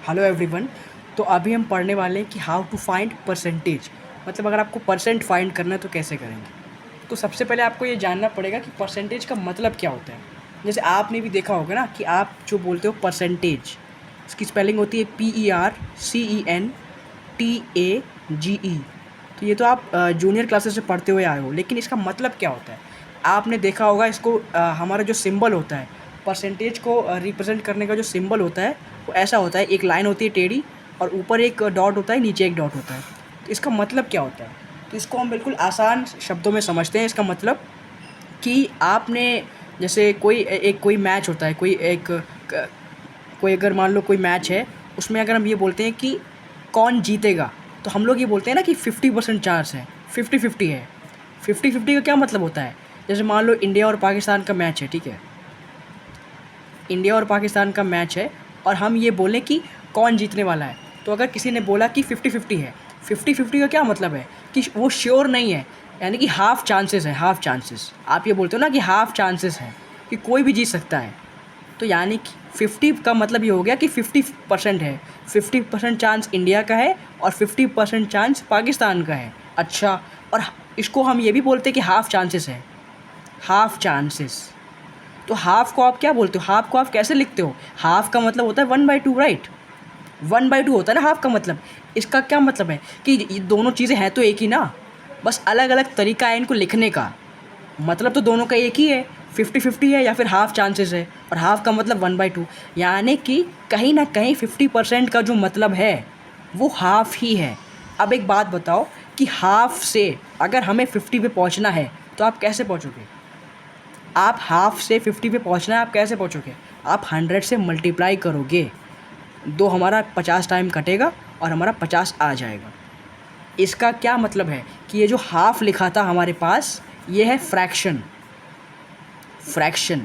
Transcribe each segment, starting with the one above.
Hello everyone. तो अभी हम पढ़ने वाले हैं कि हाउ टू फाइंड परसेंटेज, मतलब अगर आपको परसेंट फाइंड करना है तो कैसे करेंगे। तो सबसे पहले आपको ये जानना पड़ेगा कि परसेंटेज का मतलब क्या होता है। जैसे आपने भी देखा होगा ना कि आप जो बोलते हो परसेंटेज, इसकी स्पेलिंग होती है PERCENTAGE। तो ये तो आप जूनियर क्लासेस से पढ़ते हुए आए हो, लेकिन इसका मतलब क्या होता है आपने देखा होगा। इसको हमारा जो सिंबल होता है परसेंटेज को रिप्रेजेंट करने का, जो सिंबल होता है वो ऐसा होता है। एक लाइन होती है टेढ़ी और ऊपर एक डॉट होता है, नीचे एक डॉट होता है। तो इसका मतलब क्या होता है, तो इसको हम बिल्कुल आसान शब्दों में समझते हैं। इसका मतलब कि आपने जैसे कोई मैच होता है, कोई अगर मान लो कोई मैच है, उसमें अगर हम ये बोलते हैं कि कौन जीतेगा, तो हम लोग ये बोलते हैं ना कि 50% चांस है, 50-50 है। 50-50 का क्या मतलब होता है, जैसे मान लो इंडिया और पाकिस्तान का मैच है, ठीक है, इंडिया और पाकिस्तान का मैच है और हम ये बोलें कि कौन जीतने वाला है। तो अगर किसी ने बोला कि 50-50 है, 50-50 का क्या मतलब है कि वो श्योर नहीं है, यानी कि हाफ़ चांसेस है, हाफ़ चांसेस। आप ये बोलते हो ना कि हाफ़ चांसेस है कि कोई भी जीत सकता है। तो यानी कि 50 का मतलब ये हो गया कि 50% है, 50% चांस इंडिया का है और 50% चांस पाकिस्तान का है। अच्छा, और इसको हम ये भी बोलते हैं कि हाफ़ चांसेस है, हाफ़ चांसेस। तो हाफ़ को आप क्या बोलते हो, हाफ़ को आप कैसे लिखते हो? हाफ़ का मतलब होता है 1/2, राइट। 1/2 होता है ना हाफ़ का मतलब। इसका क्या मतलब है कि ये दोनों चीज़ें हैं तो एक ही ना, बस अलग अलग तरीका है इनको लिखने का। मतलब तो दोनों का एक ही है, 50-50 है या फिर हाफ़ चांसेस है, और हाफ़ का मतलब 1/2, यानी कि कहीं ना कहीं 50% का जो मतलब है वो हाफ़ ही है। अब एक बात बताओ कि हाफ़ से अगर हमें 50 पे पहुंचना है तो आप कैसे पहुंचोगे? आप हाफ़ से 50 पे पहुंचना है, आप कैसे पहुंचोगे? आप 100 से मल्टीप्लाई करोगे, दो हमारा 50 टाइम कटेगा और हमारा 50 आ जाएगा। इसका क्या मतलब है कि ये जो हाफ़ लिखा था हमारे पास, ये है फ्रैक्शन। फ्रैक्शन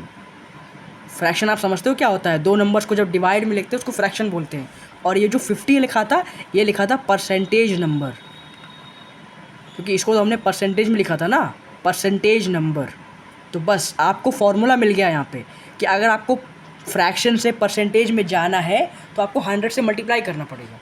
फ्रैक्शन आप समझते हो क्या होता है? दो नंबर्स को जब डिवाइड में लिखते हैं उसको फ्रैक्शन बोलते हैं। और ये जो 50 लिखा था, ये लिखा था परसेंटेज नंबर, क्योंकि इसको तो हमने परसेंटेज में लिखा था ना, परसेंटेज नंबर। तो बस आपको फॉर्मूला मिल गया यहाँ पे कि अगर आपको फ्रैक्शन से परसेंटेज में जाना है तो आपको 100 से मल्टीप्लाई करना पड़ेगा,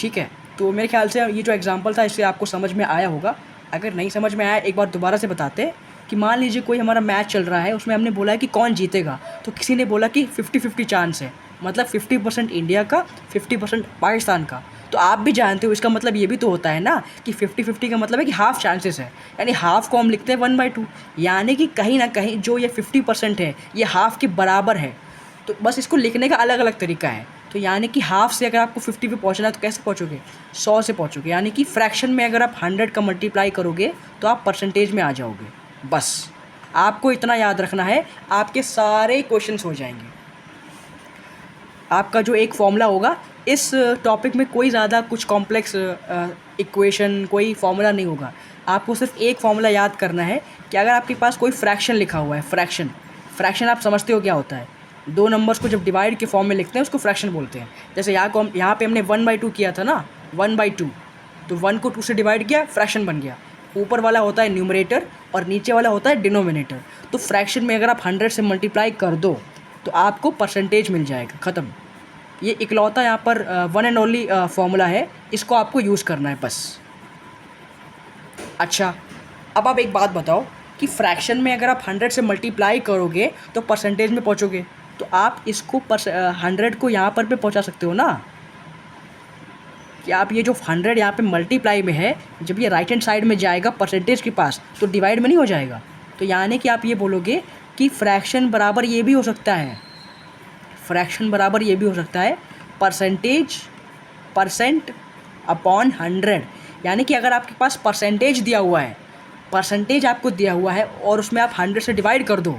ठीक है। तो मेरे ख्याल से ये जो एग्जांपल था इससे आपको समझ में आया होगा। अगर नहीं समझ में आया, एक बार दोबारा से बताते हैं कि मान लीजिए कोई हमारा मैच चल रहा है, उसमें हमने बोला है कि कौन जीतेगा, तो किसी ने बोला कि 50-50 चांस है, मतलब 50% इंडिया का, 50% पाकिस्तान का। तो आप भी जानते हो इसका मतलब ये भी तो होता है ना कि 50-50 का मतलब है कि हाफ़ चांसेस है, यानी हाफ़ को हम लिखते हैं 1/2, यानी कि कहीं ना कहीं जो ये 50% है ये हाफ़ के बराबर है। तो बस इसको लिखने का अलग अलग तरीका है। तो यानी कि हाफ़ से अगर आपको 50 पे पहुंचना है तो कैसे पहुंचोगे? 100 से पहुंचोगे, यानी कि फ्रैक्शन में अगर आप 100 का मल्टीप्लाई करोगे तो आप परसेंटेज में आ जाओगे। बस आपको इतना याद रखना है, आपके सारे क्वेश्चंस हो जाएंगे। आपका जो एक फॉर्मूला होगा, इस टॉपिक में कोई ज़्यादा कुछ कॉम्प्लेक्स इक्वेशन, कोई फॉर्मूला नहीं होगा। आपको सिर्फ एक फॉर्मूला याद करना है कि अगर आपके पास कोई फ्रैक्शन लिखा हुआ है, फ्रैक्शन फ्रैक्शन आप समझते हो क्या होता है? दो नंबर्स को जब डिवाइड के फॉर्म में लिखते हैं उसको फ्रैक्शन बोलते हैं। जैसे यहाँ पे हमने 1/2 किया था ना, 1/2, तो 1 को 2 से डिवाइड किया, फ्रैक्शन बन गया। ऊपर वाला होता है न्यूमरेटर और नीचे वाला होता है डिनोमिनेटर। तो फ्रैक्शन में अगर आप 100 से मल्टीप्लाई कर दो तो आपको परसेंटेज मिल जाएगा, ख़त्म। ये इकलौता यहाँ पर वन एंड ओनली फॉर्मूला है, इसको आपको यूज़ करना है बस। अच्छा, अब आप एक बात बताओ कि फ्रैक्शन में अगर आप 100 से मल्टीप्लाई करोगे तो परसेंटेज में पहुँचोगे, तो आप इसको 100 को यहाँ पर पे पहुँचा सकते हो ना, कि आप ये जो 100 यहाँ पे मल्टीप्लाई में है, जब ये राइट हैंड साइड में जाएगा परसेंटेज के पास तो डिवाइड में नहीं हो जाएगा। तो यानी कि आप ये बोलोगे कि फ्रैक्शन बराबर ये भी हो सकता है, फ्रैक्शन बराबर ये भी हो सकता है परसेंट अपॉन 100। यानी कि अगर आपके पास परसेंटेज दिया हुआ है, परसेंटेज आपको दिया हुआ है और उसमें आप 100 से डिवाइड कर दो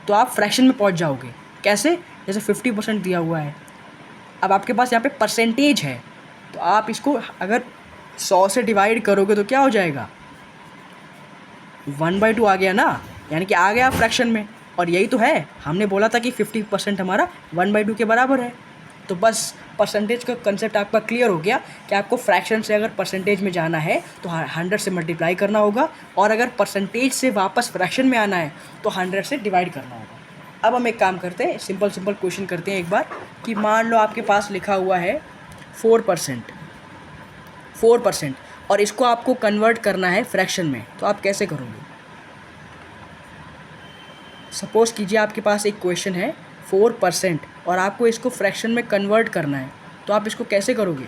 तो आप फ्रैक्शन में पहुंच जाओगे। कैसे? जैसे 50% दिया हुआ है, अब आपके पास यहाँ पे परसेंटेज है, तो आप इसको अगर 100 से डिवाइड करोगे तो क्या हो जाएगा? 1/2 आ गया ना, यानी कि आ गया फ्रैक्शन में। और यही तो है, हमने बोला था कि 50% हमारा 1/2 के बराबर है। तो बस परसेंटेज का कंसेप्ट आपका क्लियर हो गया कि आपको फ्रैक्शन से अगर परसेंटेज में जाना है तो 100 से मल्टीप्लाई करना होगा, और अगर परसेंटेज से वापस फ्रैक्शन में आना है तो 100 से डिवाइड करना होगा। अब हम एक काम करते हैं, सिंपल क्वेश्चन करते हैं एक बार कि मान लो आपके पास लिखा हुआ है 4% और इसको आपको कन्वर्ट करना है फ्रैक्शन में, तो आप कैसे करोगे? सपोज़ कीजिए आपके पास एक क्वेश्चन है 4% और आपको इसको फ्रैक्शन में कन्वर्ट करना है, तो आप इसको कैसे करोगे?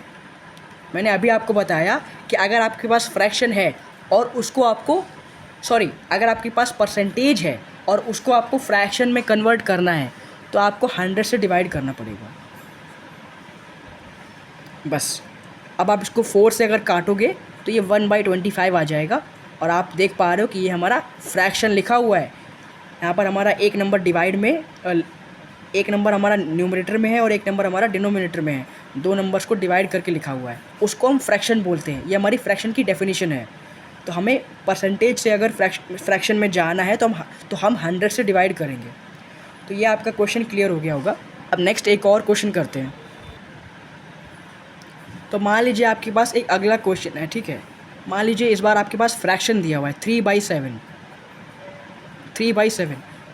मैंने अभी आपको बताया कि अगर आपके पास फ्रैक्शन है और उसको आपको अगर आपके पास परसेंटेज है और उसको आपको फ्रैक्शन में कन्वर्ट करना है तो आपको 100 से डिवाइड करना पड़ेगा, बस। अब आप इसको 4 से अगर काटोगे तो ये 1/25 आ जाएगा और आप देख पा रहे हो कि ये हमारा फ्रैक्शन लिखा हुआ है। यहाँ पर हमारा एक नंबर डिवाइड में एक नंबर हमारा न्यूमरेटर में है और एक नंबर हमारा डिनोमिनेटर में है, 2 नंबर्स को डिवाइड करके लिखा हुआ है, उसको हम फ्रैक्शन बोलते हैं। ये हमारी फ्रैक्शन की डेफिनेशन है। तो हमें परसेंटेज से अगर फ्रैक्शन में जाना है तो हम 100 से डिवाइड करेंगे। तो ये आपका क्वेश्चन क्लियर हो गया होगा। अब नेक्स्ट एक और क्वेश्चन करते हैं। तो मान लीजिए आपके पास एक अगला क्वेश्चन है, ठीक है। मान लीजिए इस बार आपके पास फ्रैक्शन दिया हुआ है 3/7।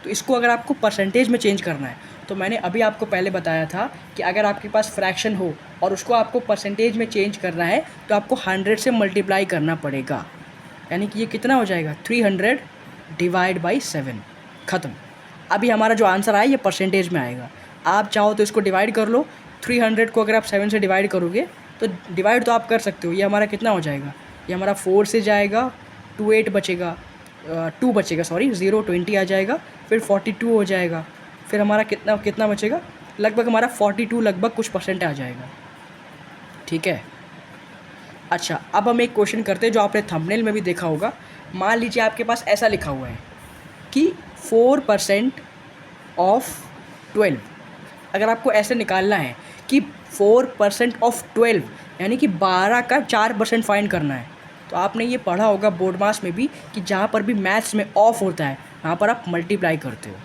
तो इसको अगर आपको परसेंटेज में चेंज करना है तो मैंने अभी आपको पहले बताया था कि अगर आपके पास फ्रैक्शन हो और उसको आपको परसेंटेज में चेंज करना है तो आपको 100 से मल्टीप्लाई करना पड़ेगा। यानी कि ये कितना हो जाएगा? 300 डिवाइड बाई 7, ख़त्म। अभी हमारा जो आंसर आया ये परसेंटेज में आएगा। आप चाहो तो इसको डिवाइड कर लो। 300 को अगर आप 7 से डिवाइड करोगे तो डिवाइड तो आप कर सकते हो। ये हमारा कितना हो जाएगा? ये हमारा 4 से जाएगा, 2 बचेगा, 0 20 आ जाएगा, फिर 42 हो जाएगा, फिर हमारा कितना बचेगा? लगभग हमारा 42 लगभग कुछ परसेंट आ जाएगा, ठीक है। अच्छा, अब हम एक क्वेश्चन करते हैं जो आपने थंबनेल में भी देखा होगा। मान लीजिए आपके पास ऐसा लिखा हुआ है कि 4% ऑफ 12। अगर आपको ऐसे निकालना है कि 4% ऑफ 12 यानी कि 12 का 4% फाइंड करना है, तो आपने ये पढ़ा होगा बोर्ड मास में भी कि जहाँ पर भी मैथ्स में ऑफ होता है वहाँ पर आप मल्टीप्लाई करते हो।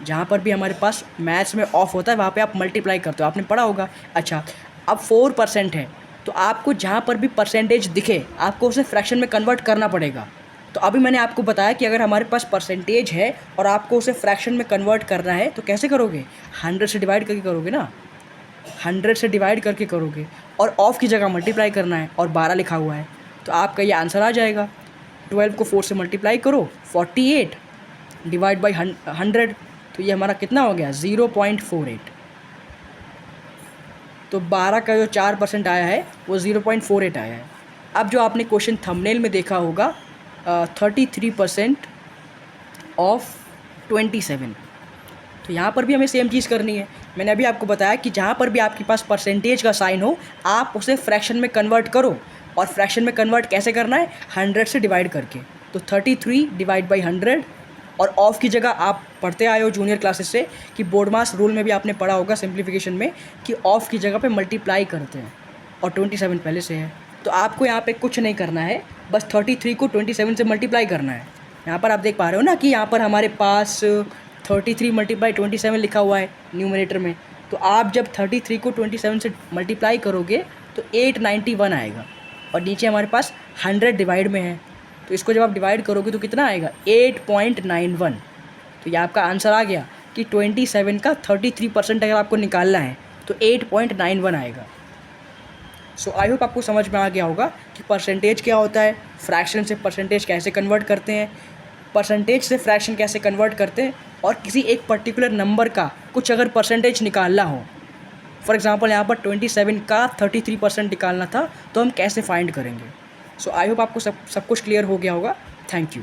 जहाँ पर भी हमारे पास मैथ्स में ऑफ होता है वहाँ पे आप मल्टीप्लाई करते हो, आपने पढ़ा होगा। अच्छा, अब 4% है तो आपको जहाँ पर भी परसेंटेज दिखे आपको उसे फ्रैक्शन में कन्वर्ट करना पड़ेगा। तो अभी मैंने आपको बताया कि अगर हमारे पास परसेंटेज है और आपको उसे फ्रैक्शन में कन्वर्ट करना है तो कैसे करोगे? 100 से डिवाइड करके करोगे ना, 100 से डिवाइड करके करोगे और ऑफ की जगह मल्टीप्लाई करना है और 12 लिखा हुआ है तो आपका ये आंसर आ जाएगा। 12 को 4 से मल्टीप्लाई करो, 48 डिवाइड बाई 100, तो ये हमारा कितना हो गया? 0.48। तो 12 का जो 4% आया है वो 0.48 आया है। अब जो आपने क्वेश्चन थंबनेल में देखा होगा 33% ऑफ 27, तो यहाँ पर भी हमें सेम चीज़ करनी है। मैंने अभी आपको बताया कि जहाँ पर भी आपके पास परसेंटेज का साइन हो आप उसे फ्रैक्शन में कन्वर्ट करो। और फ्रैक्शन में कन्वर्ट कैसे करना है? 100 से डिवाइड करके। तो 33 डिवाइड बाई 100 और ऑफ की जगह आप पढ़ते आए हो जूनियर क्लासेस से कि बोर्ड मास रूल में भी आपने पढ़ा होगा सिंप्लीफिकेशन में कि ऑफ की जगह पे मल्टीप्लाई करते हैं और 27 पहले से है। तो आपको यहाँ पे कुछ नहीं करना है, बस 33 को 27 से मल्टीप्लाई करना है। यहाँ पर आप देख पा रहे हो ना कि यहाँ पर हमारे पास 33 मल्टीप्लाई 27 लिखा हुआ है न्यूमरेटर में। तो आप जब 33 को 27 से मल्टीप्लाई करोगे तो 891 आएगा और नीचे हमारे पास 100 डिवाइड में है, तो इसको जब आप डिवाइड करोगे तो कितना आएगा? 8.91। तो ये आपका आंसर आ गया कि 27 का 33% अगर आपको निकालना है तो 8.91 आएगा। सो आई होप आपको समझ में आ गया होगा कि परसेंटेज क्या होता है, फ्रैक्शन से परसेंटेज कैसे कन्वर्ट करते हैं, परसेंटेज से फ्रैक्शन कैसे कन्वर्ट करते हैं, और किसी एक पर्टिकुलर नंबर का कुछ अगर परसेंटेज निकालना हो, फॉर एग्जांपल यहाँ पर 27 का 33% निकालना था तो हम कैसे फाइंड करेंगे। सो आई होप आपको सब कुछ क्लियर हो गया होगा। Thank you.